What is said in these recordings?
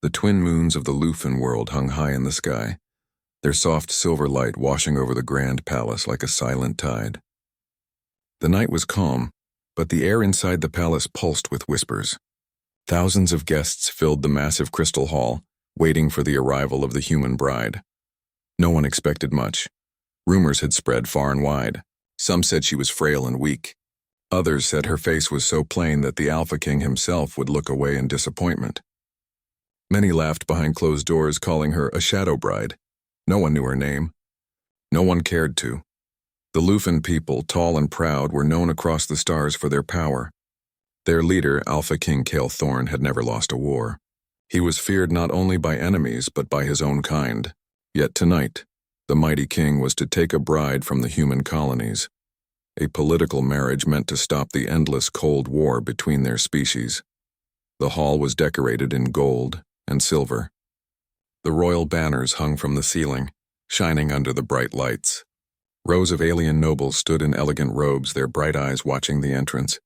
The twin moons of the Lufin world hung high in the sky, their soft silver light washing over the grand palace like a silent tide. The night was calm, but the air inside the palace pulsed with whispers. Thousands of guests filled the massive crystal hall, waiting for the arrival of the human bride. No one expected much. Rumors had spread far and wide. Some said she was frail and weak. Others said her face was so plain that the Alpha King himself would look away in disappointment. Many laughed behind closed doors, calling her a shadow bride. No one knew her name. No one cared to. The Lufin people, tall and proud, were known across the stars for their power. Their leader, Alpha King Cale Thorn, had never lost a war. He was feared not only by enemies, but by his own kind. Yet tonight, the mighty king was to take a bride from the human colonies. A political marriage meant to stop the endless Cold War between their species. The hall was decorated in gold and silver. The royal banners hung from the ceiling, shining under the bright lights. Rows of alien nobles stood in elegant robes, their bright eyes watching the entrance.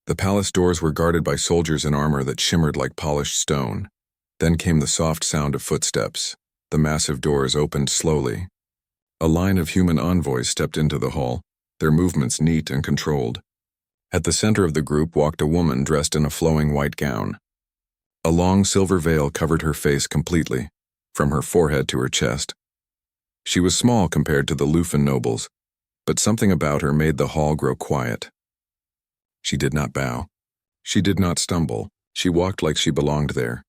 The palace doors were guarded by soldiers in armor that shimmered like polished stone. Then came the soft sound of footsteps. The massive doors opened slowly. A line of human envoys stepped into the hall, their movements neat and controlled. At the center of the group walked a woman dressed in a flowing white gown. A long silver veil covered her face completely, from her forehead to her chest. She was small compared to the Lufin nobles, but something about her made the hall grow quiet. She did not bow. She did not stumble. She walked like she belonged there.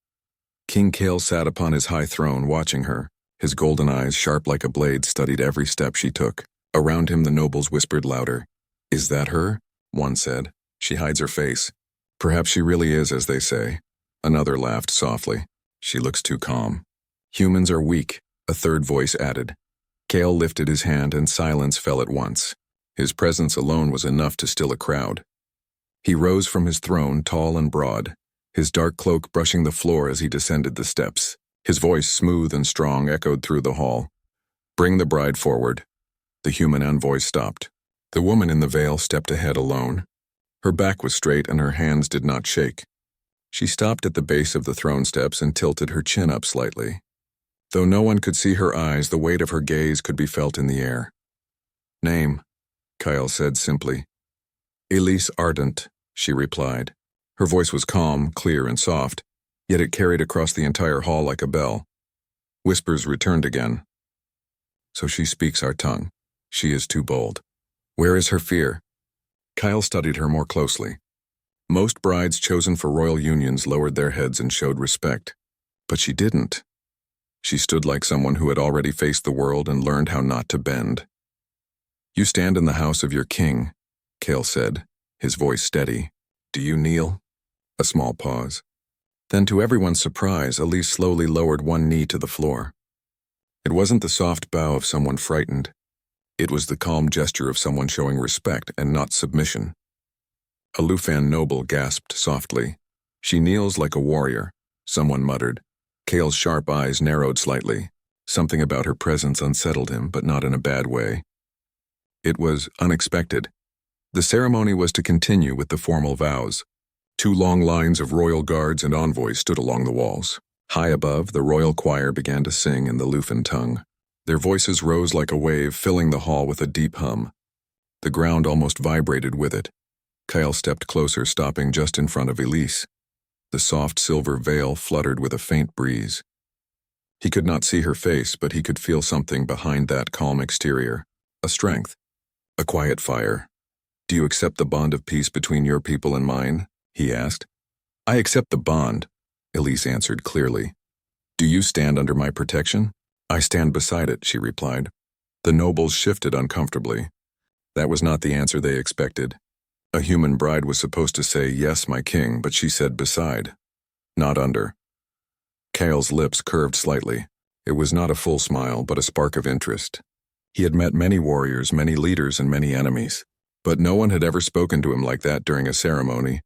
King Cale sat upon his high throne watching her. His golden eyes, sharp like a blade, studied every step she took. Around him the nobles whispered louder. "Is that her?" one said. "She hides her face. Perhaps she really is, as they say." Another laughed softly. "She looks too calm." "Humans are weak," a third voice added. Cale lifted his hand and silence fell at once. His presence alone was enough to still a crowd. He rose from his throne, tall and broad, his dark cloak brushing the floor as he descended the steps. His voice, smooth and strong, echoed through the hall. "Bring the bride forward." The human envoy stopped. The woman in the veil stepped ahead alone. Her back was straight and her hands did not shake. She stopped at the base of the throne steps and tilted her chin up slightly. Though no one could see her eyes, the weight of her gaze could be felt in the air. "Name," Kyle said simply. "Elise Ardent," she replied. Her voice was calm, clear, and soft, yet it carried across the entire hall like a bell. Whispers returned again. "So she speaks our tongue. She is too bold. Where is her fear?" Kyle studied her more closely. Most brides chosen for royal unions lowered their heads and showed respect. But she didn't. She stood like someone who had already faced the world and learned how not to bend. "You stand in the house of your king," Cale said, his voice steady. "Do you kneel?" A small pause. Then, to everyone's surprise, Elise slowly lowered one knee to the floor. It wasn't the soft bow of someone frightened. It was the calm gesture of someone showing respect and not submission. A Lufan noble gasped softly. "She kneels like a warrior," someone muttered. Cale's sharp eyes narrowed slightly. Something about her presence unsettled him, but not in a bad way. It was unexpected. The ceremony was to continue with the formal vows. 2 long lines of royal guards and envoys stood along the walls. High above, the royal choir began to sing in the Lufin tongue. Their voices rose like a wave, filling the hall with a deep hum. The ground almost vibrated with it. Kyle stepped closer, stopping just in front of Elise. The soft silver veil fluttered with a faint breeze. He could not see her face, but he could feel something behind that calm exterior. A strength. A quiet fire. "Do you accept the bond of peace between your people and mine?" he asked. "I accept the bond," Elise answered clearly. "Do you stand under my protection?" "I stand beside it," she replied. The nobles shifted uncomfortably. That was not the answer they expected. A human bride was supposed to say, "Yes, my king," but she said beside, not under. Cale's lips curved slightly. It was not a full smile, but a spark of interest. He had met many warriors, many leaders, and many enemies, but no one had ever spoken to him like that during a ceremony.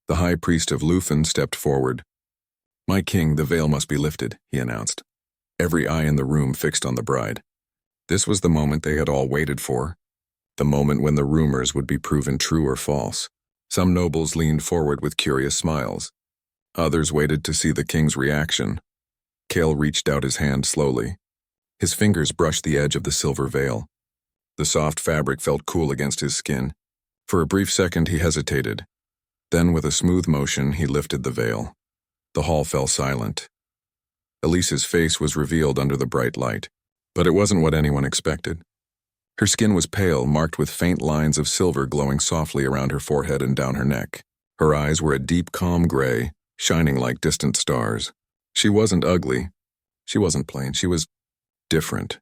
The high priest of Lufin stepped forward. "My king, the veil must be lifted," he announced. Every eye in the room fixed on the bride. This was the moment they had all waited for. The moment when the rumors would be proven true or false. Some nobles leaned forward with curious smiles. Others waited to see the king's reaction. Cale reached out his hand slowly. His fingers brushed the edge of the silver veil. The soft fabric felt cool against his skin. For a brief second he hesitated. Then with a smooth motion he lifted the veil. The hall fell silent. Elise's face was revealed under the bright light, but it wasn't what anyone expected. Her skin was pale, marked with faint lines of silver glowing softly around her forehead and down her neck. Her eyes were a deep, calm gray, shining like distant stars. She wasn't ugly. She wasn't plain. She was different.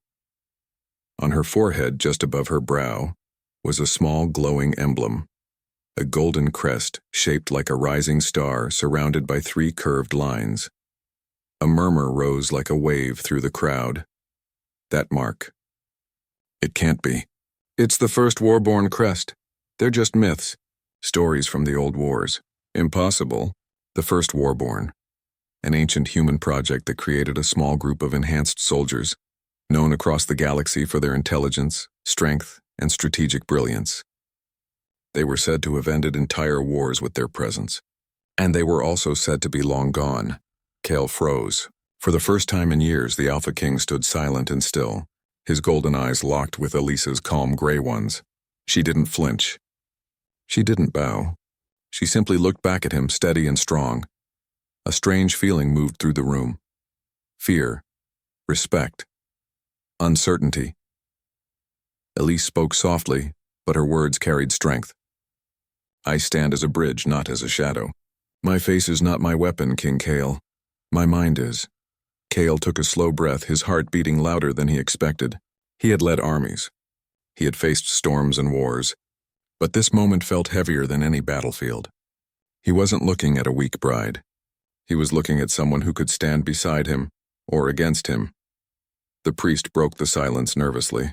On her forehead, just above her brow, was a small glowing emblem, a golden crest shaped like a rising star surrounded by 3 curved lines. A murmur rose like a wave through the crowd. That mark. It can't be. It's the first warborn crest. They're just myths. Stories from the old wars. Impossible. The first warborn. An ancient human project that created a small group of enhanced soldiers, known across the galaxy for their intelligence, strength, and strategic brilliance. They were said to have ended entire wars with their presence. And they were also said to be long gone. Cale froze. For the first time in years, the Alpha King stood silent and still, his golden eyes locked with Elisa's calm gray ones. She didn't flinch. She didn't bow. She simply looked back at him, steady and strong. A strange feeling moved through the room. Fear. Respect. Uncertainty. Elise spoke softly, but her words carried strength. I stand as a bridge, not as a shadow. My face is not my weapon, King Cale. My mind is. Cale took a slow breath, his heart beating louder than he expected. He had led armies. He had faced storms and wars. But this moment felt heavier than any battlefield. He wasn't looking at a weak bride. He was looking at someone who could stand beside him, or against him. The priest broke the silence nervously.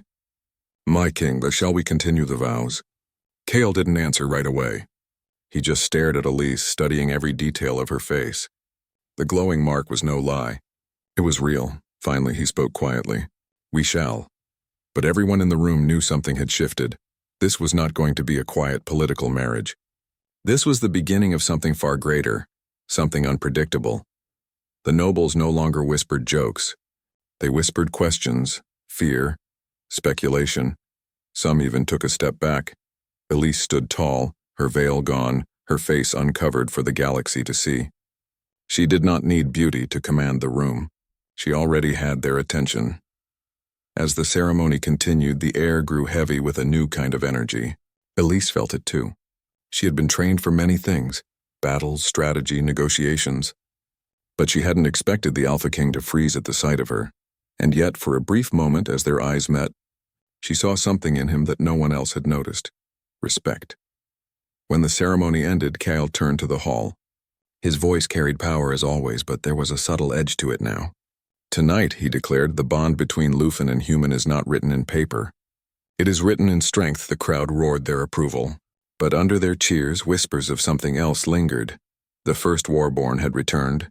My king, shall we continue the vows? Cale didn't answer right away. He just stared at Elise, studying every detail of her face. The glowing mark was no lie. It was real. Finally, he spoke quietly. We shall. But everyone in the room knew something had shifted. This was not going to be a quiet political marriage. This was the beginning of something far greater, something unpredictable. The nobles no longer whispered jokes. They whispered questions, fear, speculation. Some even took a step back. Elise stood tall, her veil gone, her face uncovered for the galaxy to see. She did not need beauty to command the room. She already had their attention. As the ceremony continued, the air grew heavy with a new kind of energy. Elise felt it too. She had been trained for many things, battles, strategy, negotiations. But she hadn't expected the Alpha King to freeze at the sight of her. And yet, for a brief moment as their eyes met, she saw something in him that no one else had noticed. Respect. When the ceremony ended, Cale turned to the hall. His voice carried power as always, but there was a subtle edge to it now. Tonight, he declared, the bond between Lufin and human is not written in paper. It is written in strength. The crowd roared their approval. But under their cheers, whispers of something else lingered. The first warborn had returned,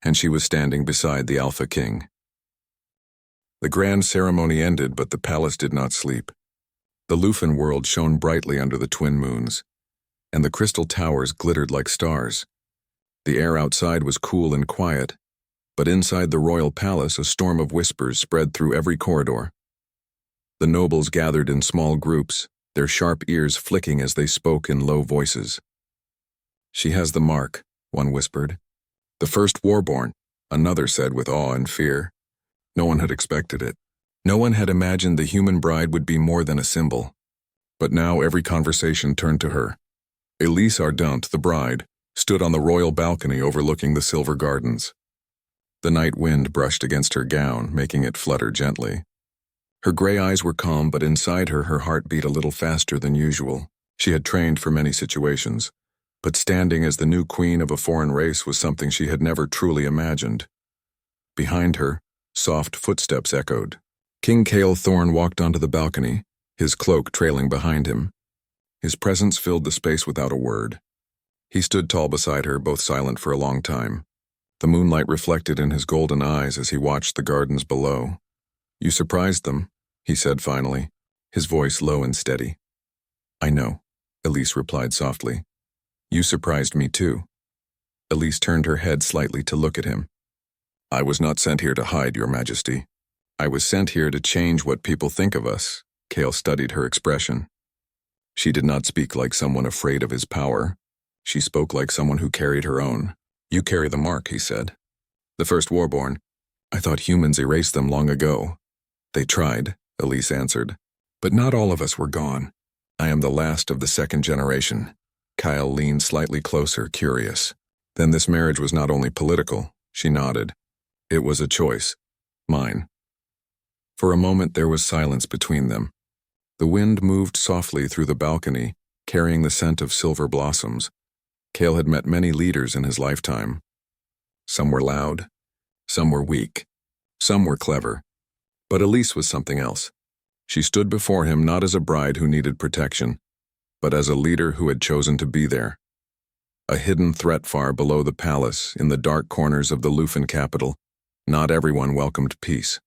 and she was standing beside the Alpha King. The grand ceremony ended, but the palace did not sleep. The Lufin world shone brightly under the twin moons, and the crystal towers glittered like stars. The air outside was cool and quiet, but inside the royal palace a storm of whispers spread through every corridor. The nobles gathered in small groups, their sharp ears flicking as they spoke in low voices. She has the mark, one whispered. The first warborn, another said with awe and fear. No one had expected it. No one had imagined the human bride would be more than a symbol. But now every conversation turned to her. Elise Ardent, the bride, stood on the royal balcony overlooking the silver gardens. The night wind brushed against her gown, making it flutter gently. Her gray eyes were calm, but inside her heart beat a little faster than usual. She had trained for many situations, but standing as the new queen of a foreign race was something she had never truly imagined. Behind her, soft footsteps echoed. King Cale Thorne walked onto the balcony, his cloak trailing behind him. His presence filled the space without a word. He stood tall beside her, both silent for a long time. The moonlight reflected in his golden eyes as he watched the gardens below. You surprised them, he said finally, his voice low and steady. I know, Elise replied softly. You surprised me too. Elise turned her head slightly to look at him. "I was not sent here to hide, Your Majesty. I was sent here to change what people think of us." Kale studied her expression. She did not speak like someone afraid of his power. She spoke like someone who carried her own. "You carry the mark," he said. "The first Warborn. I thought humans erased them long ago." "They tried," Elise answered. "But not all of us were gone. I am the last of the second generation." Kyle leaned slightly closer, curious. "Then this marriage was not only political," she nodded. "It was a choice. Mine." For a moment there was silence between them. The wind moved softly through the balcony, carrying the scent of silver blossoms. Kale had met many leaders in his lifetime. Some were loud, some were weak, some were clever. But Elise was something else. She stood before him not as a bride who needed protection, but as a leader who had chosen to be there. A hidden threat far below the palace, in the dark corners of the Lufin capital, not everyone welcomed peace.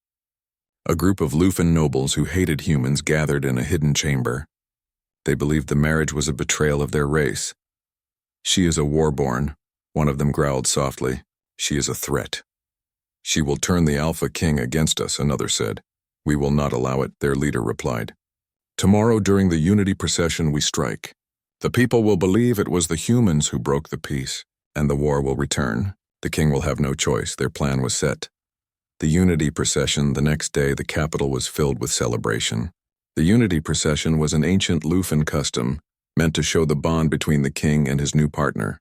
A group of Lufin nobles who hated humans gathered in a hidden chamber. They believed the marriage was a betrayal of their race. "She is a warborn," one of them growled softly. "She is a threat." "She will turn the Alpha King against us," another said. "We will not allow it," their leader replied. "Tomorrow during the Unity procession we strike. The people will believe it was the humans who broke the peace, and the war will return. The king will have no choice. Their plan was set." The Unity procession, the next day the capital was filled with celebration. The Unity procession was an ancient Lufin custom, meant to show the bond between the king and his new partner.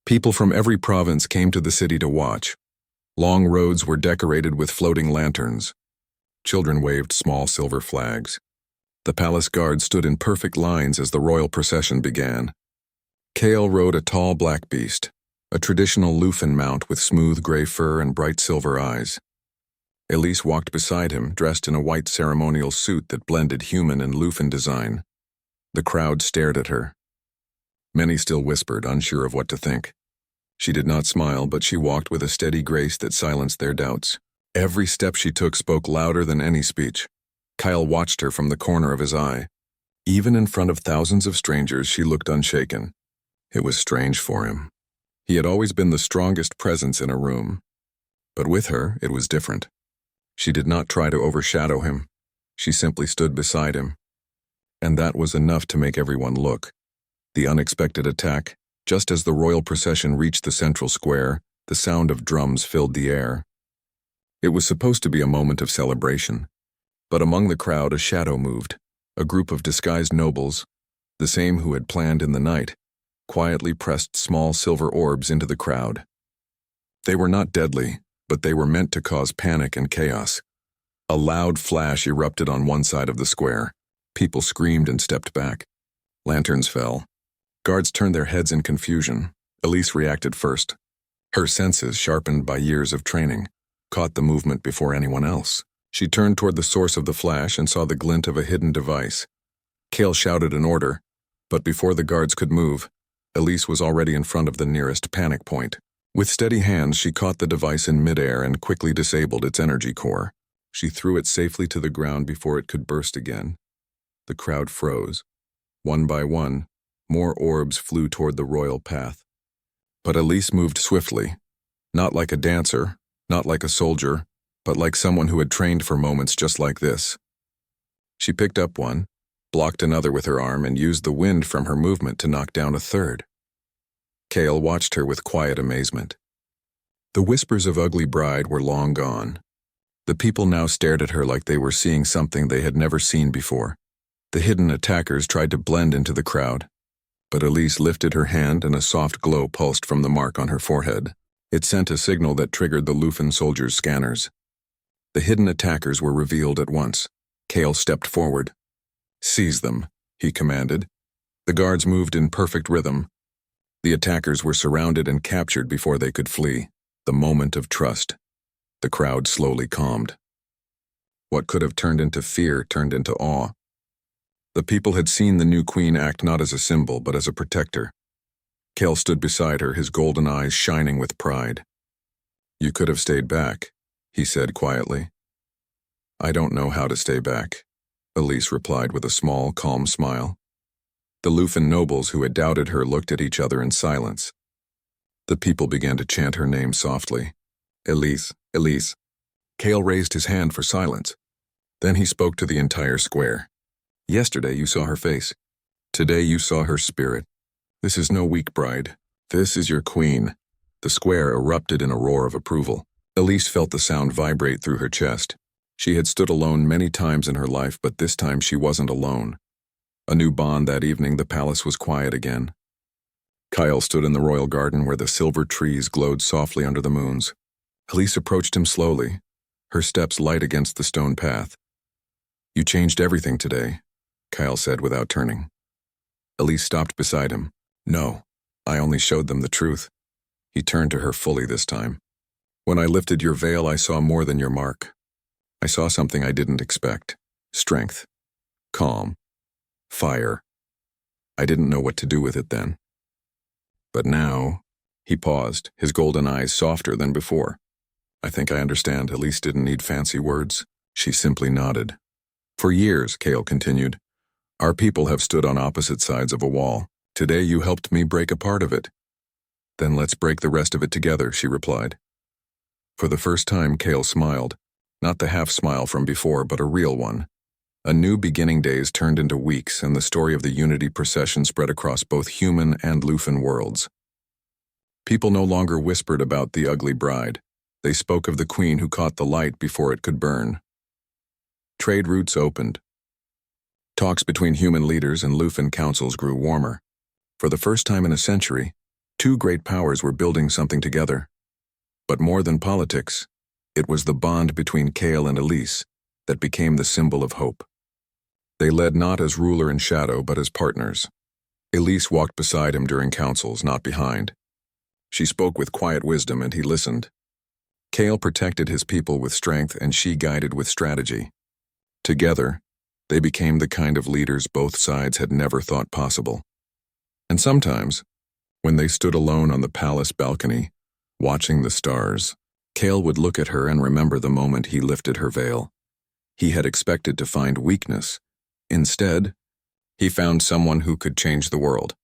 People from every province came to the city to watch. Long roads were decorated with floating lanterns. Children waved small silver flags. The palace guard stood in perfect lines as the royal procession began. Kale rode a tall black beast, a traditional Lufin mount with smooth gray fur and bright silver eyes. Elise walked beside him, dressed in a white ceremonial suit that blended human and Lufin design. The crowd stared at her. Many still whispered, unsure of what to think. She did not smile, but she walked with a steady grace that silenced their doubts. Every step she took spoke louder than any speech. Kyle watched her from the corner of his eye. Even in front of thousands of strangers, she looked unshaken. It was strange for him. He had always been the strongest presence in a room. But with her, it was different. She did not try to overshadow him. She simply stood beside him. And that was enough to make everyone look. The unexpected attack, just as the royal procession reached the central square, the sound of drums filled the air. It was supposed to be a moment of celebration. But among the crowd a shadow moved. A group of disguised nobles, the same who had planned in the night, quietly pressed small silver orbs into the crowd. They were not deadly, but they were meant to cause panic and chaos. A loud flash erupted on one side of the square. People screamed and stepped back. Lanterns fell. Guards turned their heads in confusion. Elise reacted first. Her senses, sharpened by years of training, caught the movement before anyone else. She turned toward the source of the flash and saw the glint of a hidden device. Kale shouted an order, but before the guards could move, Elise was already in front of the nearest panic point. With steady hands, she caught the device in midair and quickly disabled its energy core. She threw it safely to the ground before it could burst again. The crowd froze. One by one, more orbs flew toward the royal path. But Elise moved swiftly, not like a dancer, not like a soldier, but like someone who had trained for moments just like this. She picked up one, blocked another with her arm, and used the wind from her movement to knock down a third. Kale watched her with quiet amazement. The whispers of Ugly Bride were long gone. The people now stared at her like they were seeing something they had never seen before. The hidden attackers tried to blend into the crowd, but Elise lifted her hand and a soft glow pulsed from the mark on her forehead. It sent a signal that triggered the Lufin soldiers' scanners. The hidden attackers were revealed at once. Kale stepped forward. "Seize them," he commanded. The guards moved in perfect rhythm. The attackers were surrounded and captured before they could flee. The moment of trust. The crowd slowly calmed. What could have turned into fear turned into awe. The people had seen the new queen act not as a symbol, but as a protector. Kale stood beside her, his golden eyes shining with pride. "You could have stayed back," he said quietly. "I don't know how to stay back," Elise replied with a small, calm smile. The Lufin nobles who had doubted her looked at each other in silence. The people began to chant her name softly. Elise, Elise. Cale raised his hand for silence. Then he spoke to the entire square. Yesterday you saw her face. Today you saw her spirit. This is no weak bride. This is your queen. The square erupted in a roar of approval. Elise felt the sound vibrate through her chest. She had stood alone many times in her life, but this time she wasn't alone. A new bond that evening, the palace was quiet again. Kyle stood in the royal garden where the silver trees glowed softly under the moons. Elise approached him slowly, her steps light against the stone path. You changed everything today, Kyle said without turning. Elise stopped beside him. No, I only showed them the truth. He turned to her fully this time. When I lifted your veil, I saw more than your mark. I saw something I didn't expect. Strength. Calm. Fire. I didn't know what to do with it then. But now, he paused, his golden eyes softer than before. I think I understand. Elise didn't need fancy words. She simply nodded. For years, Cale continued, our people have stood on opposite sides of a wall. Today you helped me break a part of it. Then let's break the rest of it together, she replied. For the first time, Cale smiled. Not the half-smile from before, but a real one. A new beginning days turned into weeks, and the story of the Unity procession spread across both human and Lufin worlds. People no longer whispered about the ugly bride. They spoke of the queen who caught the light before it could burn. Trade routes opened. Talks between human leaders and Lufin councils grew warmer. For the first time in a century, two great powers were building something together. But more than politics, it was the bond between Cale and Elise that became the symbol of hope. They led not as ruler in shadow, but as partners. Elise walked beside him during councils, not behind. She spoke with quiet wisdom, and he listened. Cale protected his people with strength, and she guided with strategy. Together, they became the kind of leaders both sides had never thought possible. And sometimes, when they stood alone on the palace balcony, watching the stars, Cale would look at her and remember the moment he lifted her veil. He had expected to find weakness. Instead, he found someone who could change the world.